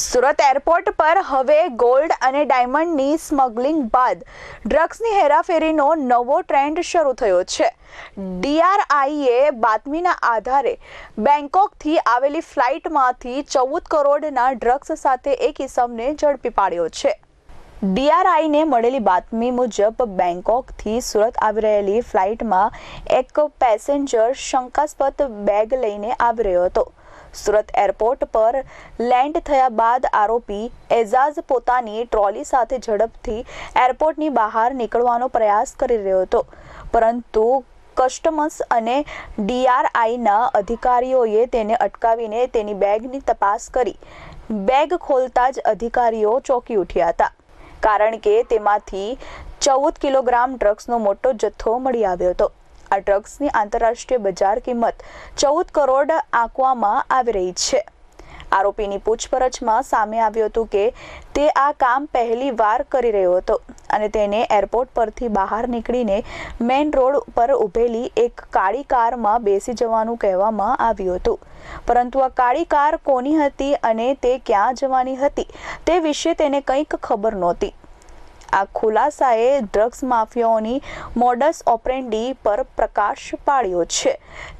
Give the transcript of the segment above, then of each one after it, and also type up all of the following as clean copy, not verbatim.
Surat airport પર હવે gold અને ડાયમંડની સ્મગલિંગ બાદ ડ્રગ્સની હેરાફેરીનો નવો ટ્રેન્ડ શરૂ થયો છે। ડીઆરઆઈએ બાતમીના આધારે બેંકોકથી આવેલી ફ્લાઇટમાંથી 14 કરોડના ડ્રગ્સ સાથે એક ઇસમને ઝડપી પાડ્યો છે। ડીઆરઆઈને મળેલી બાતમી મુજબ બેંકોકથી સુરત આવી રહેલી ફ્લાઇટમાં એક પેસેન્જર શંકાસ્પદ બેગ લઈને આવી રહ્યો હતો। સુરત એરપોર્ટ પર લેન્ડ થયા બાદ આરોપી એઝાઝ પોતાની ટ્રોલી સાથે ઝડપથી એરપોર્ટની બહાર નીકળવાનો પ્રયાસ કરી રહ્યો હતો, પરંતુ કસ્ટમ્સ અને ડીઆરઆઈના અધિકારીઓએ તેને અટકાવીને તેની બેગની તપાસ કરી। બેગ ખોલતા જ અધિકારીઓ ચોંકી ઉઠ્યા હતા, કારણ કે તેમાંથી 14 કિલોગ્રામ ડ્રગ્સનો મોટો જથ્થો મળી આવ્યો હતો। આ ડ્રગ્સની આંતરરાષ્ટ્રીય બજાર કિંમત 14 કરોડ આંકવામાં આવી રહી છે। આરોપીની પૂછપરછમાં સામે આવ્યું હતું કે તે આ કામ પહેલી વાર કરી રહ્યો હતો અને તેને એરપોર્ટ પરથી બહાર નીકળીને મેઇન રોડ પર ઊભેલી એક કાળી કારમાં બેસી જવાનું કહેવામાં આવ્યું હતું, પરંતુ આ કાળી કાર કોની હતી અને તે ક્યાં જવાની હતી તે વિશે તેને કંઈક ખબર નહોતી। આ ખુલાસાએ ડ્રગ્સ માફિયાઓની મોડસ ઓપરેન્ડી પર પ્રકાશ પાડ્યો છે,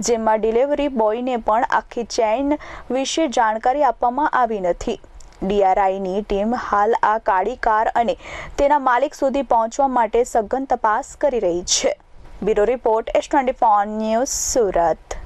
જેમાં ડિલિવરી બોયને પણ આખી ચેઇન વિશે જાણકારી આપવામાં આવી નથી। ડીઆરઆઈની ટીમ હાલ આ કાળી કાર અને તેના માલિક સુધી પહોંચવા માટે સઘન તપાસ કરી રહી છે। Bureau report S24 news Surat.